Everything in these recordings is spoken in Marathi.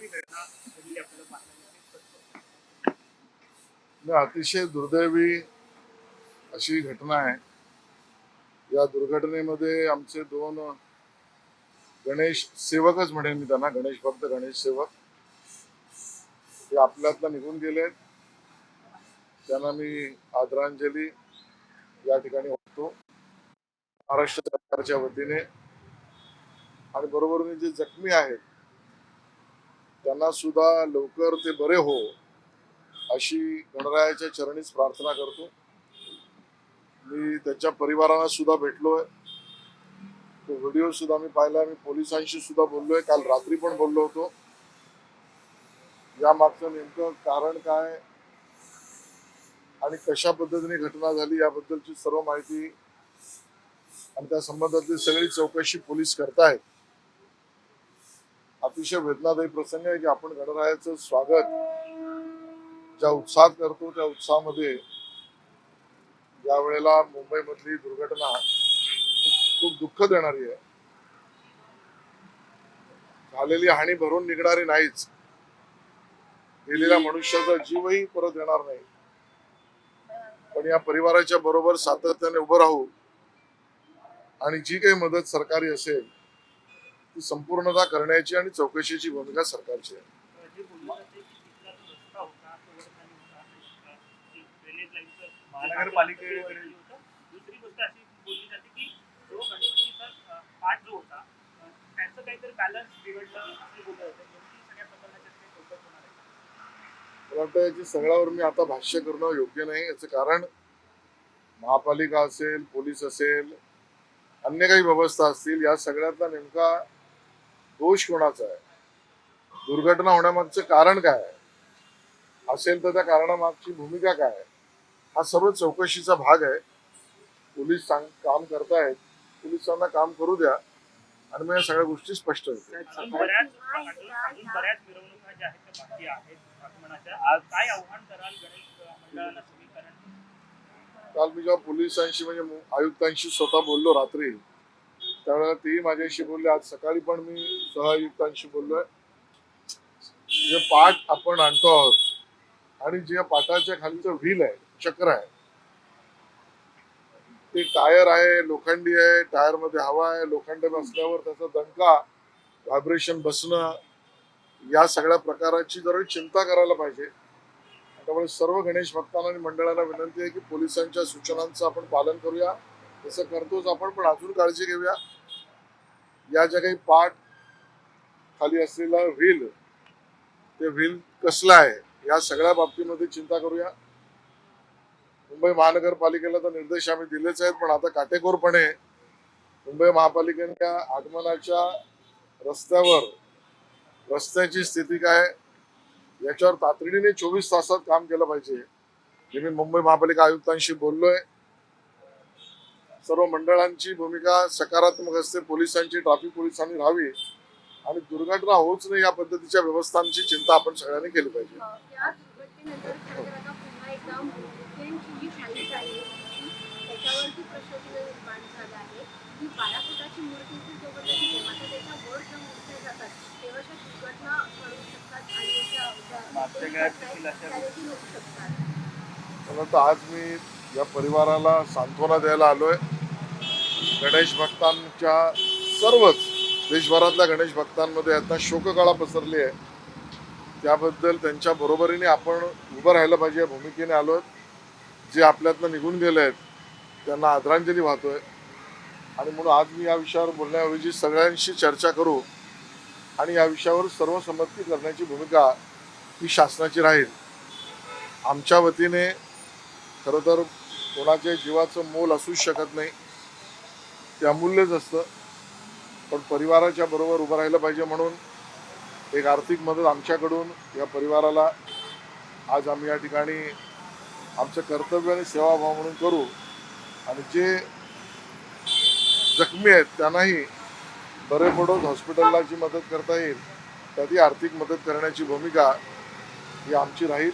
दुर्दैवी घटना घडली आपल्याला पाहायला मिळते. अतिशय दुर्दैवी अशी घटना आहे। या दुर्घटनेमध्ये आमचे दोन गणेश सेवकच म्हणेन मी त्यांना, गणेश भक्त, गणेश सेवक ते आपल्यातनं निघून गेले। त्यांना मी आदरांजली या ठिकाणी वाहतो महाराष्ट्र सरकारच्या वतीने, आणि बरोबरीने जे जखमी आहेत त्यांना सुद्धा लवकर ते बरे हो अशी गणरायाच्या चरणीच प्रार्थना करतो। मी त्याच्या परिवाराला सुद्धा भेटलोय, तो व्हिडिओ सुद्धा मी पाहिला, मी पोलिसांशी सुद्धा बोललोय, काल रात्री पण बोललो होतो। या मागचं नेमकं कारण काय आणि कशा पद्धतीने घटना झाली याबद्दलची सर्व माहिती आणि त्या संबंधातली सगळी चौकशी पोलीस करतायत। अतिशय वेदनादायी प्रसंग आहे की आपण गणरायाचं स्वागत ज्या उत्साहात करतो त्या उत्साहामध्ये यावेळेला मुंबईमधली दुर्घटना खूप दुःख देणारी आहे। झालेली हानी भरून निघणारी नाहीच, गेलेल्या मनुष्याचा जीवही परत येणार नाही, पण या परिवाराच्या बरोबर सातत्याने उभं राहू आणि जी काही मदत सरकारी असेल ती संपूर्णतः करण्याची आणि चौकशीची भूमिका सरकारची आहे। महानगरपालिकेकडे दुसरी गोष्ट अशी बोलली जाते की जो गणपतीचा पाठ जो होता त्यांचं काहीतरी बॅलन्स बिघडलं असं बोललं जातं। सगळ्या प्रकरणाच्या चौकशी होणार आहे। मला वाटतं याची सगळ्यावर मी आता भाष्य करणं योग्य नाही। याचं कारण महापालिका असेल, पोलीस असेल, अन्य काही व्यवस्था असतील, या सगळ्यातला नेमका दोष कोणाचा आहे, दुर्घटना होण्यामागचं कारण काय आहे असेल तर त्या कारणामागची भूमिका काय आहे, हा सर्व चौकशीचा भाग आहे। पोलीस काम करतायत, पोलिसांना काम करू द्या आणि मग या सगळ्या गोष्टी स्पष्ट होतील। बऱ्याच मिरवणुका ज्या आहेत त्या बाकी आहेत आगमनाच्या, आज काय आव्हान कराल गणेश मंडळाला तुम्ही? कारण काल मी जेव्हा पोलिसांशी म्हणजे आयुक्तांशी स्वतः बोललो रात्री, त्यावेळेला तेही माझ्याशी बोलले। आज सकाळी पण मी सहआयुक्तांशी बोललोय। जे पाठ आपण आणतो आहोत आणि जे पाटाच्या खालीचं व्हील आहे, चक्र आहे, ते टायर आहे, लोखंडी आहे, टायर मध्ये हवा आहे, लोखंड बसल्यावर त्याचा दणका, व्हायब्रेशन बसणं, या सगळ्या प्रकाराची जरा चिंता करायला पाहिजे। त्यामुळे सर्व गणेश भक्तांना आणि मंडळाला विनंती आहे की पोलिसांच्या सूचनांचं आपण पालन करूया, तसं करतोच आपण, पण अजून काळजी घेऊया। या ज्या काही पाठ खाली असलेला व्हील, ते व्हील कसला आहे या सगळ्या बाबतीमध्ये चिंता करूया। मुंबई महानगरपालिकेला तर निर्देश आम्ही दिलेच आहेत, पण आता काटेकोरपणे मुंबई महापालिकेच्या आगमनाच्या रस्त्यावर रस्त्याची स्थिती काय याच्यावर तातडीने 24 तासात काम केलं पाहिजे। हे मी मुंबई महापालिका आयुक्तांशी बोललोय। सर्व मंडळांची भूमिका सकारात्मक असते, पोलिसांची, ट्रॅफिक पोलिसांनी राहावी आणि दुर्घटना होऊच नाही या पद्धतीच्या व्यवस्थांची चिंता आपण सगळ्यांनी केली पाहिजे। आज मी या परिवाराला सांत्वना द्यायला आलोय। गणेश भक्तांच्या सर्वच देशभरातल्या गणेश भक्तांमध्ये आता शोककळा पसरली आहे, त्याबद्दल त्यांच्या बरोबरीने आपण उभं राहिलं पाहिजे या भूमिकेने आलोय। जे आपल्यातनं निघून गेले आहेत त्यांना आदरांजली वाहतोय, आणि म्हणून आज मी या विषयावर बोलण्याऐवजी सगळ्यांशी चर्चा करू आणि या विषयावर सर्वसंमती करण्याची भूमिका ही शासनाची राहील। आमच्या वतीने खरं तर कोणाच्या जीवाचं मोल असूच शकत नाही, ते अमूल्यच असतं, पण परिवाराच्या बरोबर उभं राहिलं पाहिजे म्हणून एक आर्थिक मदत आमच्याकडून या परिवाराला आज आम्ही या ठिकाणी आमचं कर्तव्य आणि सेवाभाव म्हणून करू, आणि जे जखमी आहेत त्यांनाही बरे पडून हॉस्पिटलला जी मदत करता येईल त्याची आर्थिक मदत करण्याची भूमिका ही आमची राहील।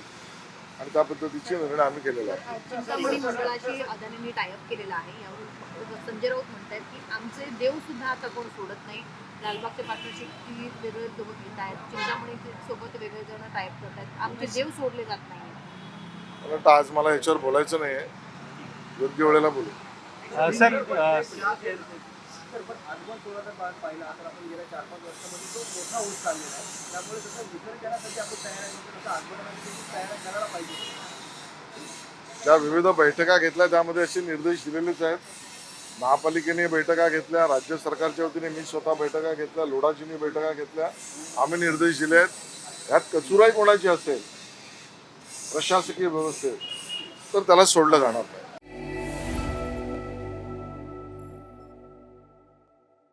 आणि त्या पद्धतीचे निर्णय आम्ही केलेला आहे. चिंतामणी मंडळाशी अदानींनी टायअप केलेला आहे. यावरून संजय राऊत म्हणतात की आमचे देव सुद्धा आता कोण सोडत नाही. लालबागचे पार्टनरशिप वेगळे लोक घेत आहेत, चिंतामणी सोबत वेगळे जण टायअप करत आहेत. आमचे देव सोडले जात नाही. मला वाटतं आज मला याच्यावर बोलायचं नाही आहे, योग्य वेळेला बोलू. सर पण आजवर सोळाचा भाग पाहिला तर आपण गेल्या 4-5 वर्षामध्ये तो मोठा होत चाललेला आहे. त्यामुळे तसं वितरण करण्यासाठी आपण तयार आहे, तसं आजवरमध्ये तयार करायला पाहिजे. ज्या विविध बैठका घेतल्या त्यामध्ये असे निर्देश दिलेलेच आहेत. महापालिकेने बैठका घेतल्या, राज्य सरकारच्या वतीने मी स्वतः बैठका घेतल्या, लोढाजींनी बैठका घेतल्या, आम्ही निर्देश दिले आहेत. यात कचुराई कोणाची असेल प्रशासकीय व्यवस्थेत तर त्याला सोडलं जाणार नाही.